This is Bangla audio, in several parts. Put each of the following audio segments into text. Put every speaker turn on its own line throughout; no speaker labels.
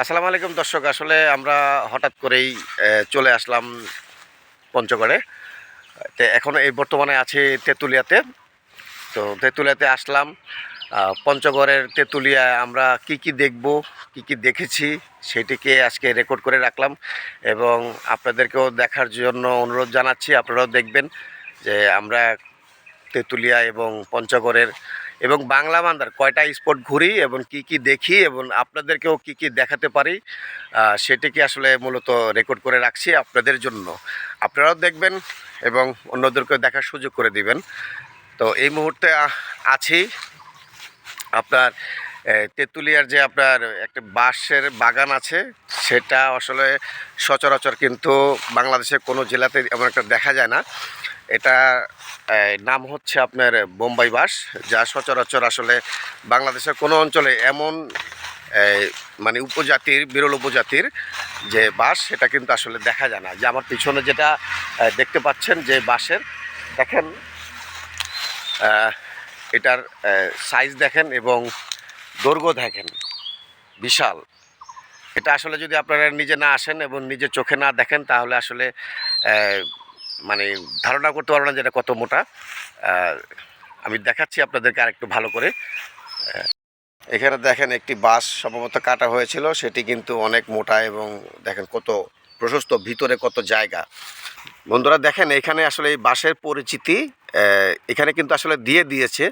আসসালামু আলাইকুম দর্শক। আসলে আমরা হঠাৎ করেই চলে আসলাম পঞ্চগড়ে। তো এখন এই বর্তমানে আছি তেঁতুলিয়াতে। তো তেঁতুলিয়াতে আসলাম। পঞ্চগড়ের তেঁতুলিয়ায় আমরা কি কি দেখব, কি কি দেখেছি সেটিকে আজকে রেকর্ড করে রাখলাম এবং আপনাদেরকেও দেখার জন্য অনুরোধ জানাচ্ছি। আপনারাও দেখবেন যে আমরা তেঁতুলিয়া এবং পঞ্চগড়ের এবং বাংলা বান্দার কয়টা স্পট ঘুরি এবং কি কি দেখি এবং আপনাদেরকেও কি কি দেখাতে পারি, সেটিকে আসলে মূলত রেকর্ড করে রাখছি আপনাদের জন্য। আপনারাও দেখবেন এবং অন্যদেরকেও দেখার সুযোগ করে দিবেন। তো এই মুহূর্তে আছি আপনার তেঁতুলিয়ার যে আপনার একটা বাঁশের বাগান আছে, সেটা আসলে সচরাচর কিন্তু বাংলাদেশের কোনো জেলাতে এমন একটা দেখা যায় না। এটা নাম হচ্ছে আপনার বোম্বাই বাঁশ, যা সচরাচর আসলে বাংলাদেশের কোনো অঞ্চলে এমন মানে উপজাতির, বিরল উপজাতির যে বাঁশ, সেটা কিন্তু আসলে দেখা যায় না। যে আমার পিছনে যেটা দেখতে পাচ্ছেন যে বাঁশের, দেখেন এটার সাইজ দেখেন এবং দৈর্ঘ্য দেখেন, বিশাল। এটা আসলে যদি আপনারা নিজে না আসেন এবং নিজের চোখে না দেখেন তাহলে আসলে মানে ধারণা করতে পারবো না যে এটা কত মোটা। আমি দেখাচ্ছি আপনাদেরকে আরেকটু ভালো করে। এখানে দেখেন একটি বাঁশ সম্ভবত কাটা হয়েছিল, সেটি কিন্তু অনেক মোটা এবং দেখেন কত প্রশস্ত, ভিতরে কত জায়গা। বন্ধুরা দেখেন এখানে আসলে এই বাঁশের পরিচিতি এখানে কিন্তু আসলে দিয়েছে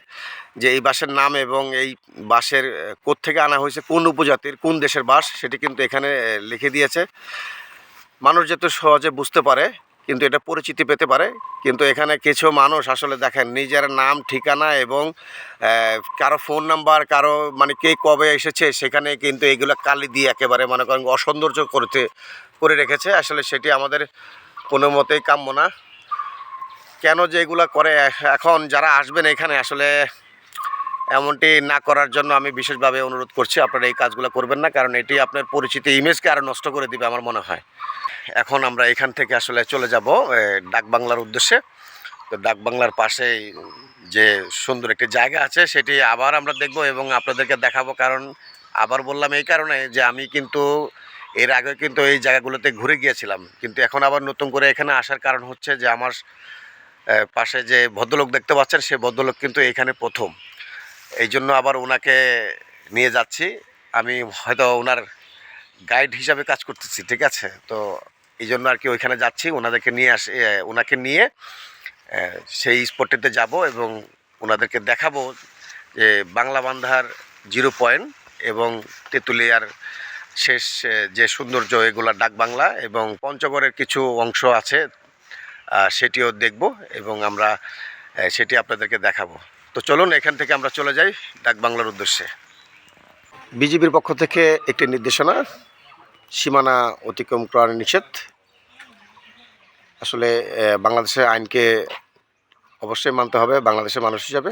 যে এই বাঁশের নাম এবং এই বাঁশের কোত্থেকে আনা হয়েছে, কোন উপজাতির, কোন দেশের বাঁশ, সেটি কিন্তু এখানে লিখে দিয়েছে। মানুষ যেহেতু সহজে বুঝতে পারে কিন্তু এটা পরিচিতি পেতে পারে। কিন্তু এখানে কিছু মানুষ আসলে দেখেন নিজের নাম, ঠিকানা এবং কারো ফোন নাম্বার, কারো মানে কে কবে এসেছে সেখানে কিন্তু এগুলো কালি দিয়ে একেবারে মনে করেন অসৌন্দর্য করে রেখেছে। আসলে সেটি আমাদের কোনো মতেই কাম্য না। কেন যে এগুলো করে, এখন যারা আসবেন এখানে আসলে এমনটি না করার জন্য আমি বিশেষভাবে অনুরোধ করছি, আপনারা এই কাজগুলো করবেন না, কারণ এটি আপনার পরিচিতি, ইমেজকে আরও নষ্ট করে দিবে আমার মনে হয়। এখন আমরা এখান থেকে আসলে চলে যাব ডাকবাংলার উদ্দেশ্যে। তো ডাকবাংলার পাশেই যে সুন্দর একটি জায়গা আছে সেটি আবার আমরা দেখব এবং আপনাদেরকে দেখাবো। কারণ আবার বললাম এই কারণে যে আমি কিন্তু এর আগে কিন্তু এই জায়গাগুলোতে ঘুরে গিয়েছিলাম, কিন্তু এখন আবার নতুন করে এখানে আসার কারণ হচ্ছে যে আমার পাশে যে ভদ্রলোক দেখতে পাচ্ছেন, সে ভদ্রলোক কিন্তু এখানে প্রথম। এই জন্য আবার ওনাকে নিয়ে যাচ্ছি। আমি হয়তো ওনার গাইড হিসাবে কাজ করতেছি, ঠিক আছে? তো এই জন্য আর কি ওইখানে যাচ্ছি, ওনাদেরকে নিয়ে ওনাকে নিয়ে সেই স্পটটিতে যাব এবং ওনাদেরকে দেখাবো যে বাংলা বান্ধার 0 পয়েন্ট এবং তেঁতুলিয়ার শেষ যে সৌন্দর্য, এগুলা ডাকবাংলা এবং পঞ্চগড়ের কিছু অংশ আছে, সেটিও দেখব এবং আমরা সেটি আপনাদেরকে দেখাবো। তো চলুন এখান থেকে আমরা চলে যাই ডাকবাংলার উদ্দেশ্যে। বিজিবির পক্ষ থেকে একটি নির্দেশনা, সীমানা অতিক্রম করা নিষেধ। আসলে বাংলাদেশের আইনকে অবশ্যই মানতে হবে বাংলাদেশের মানুষ হিসাবে।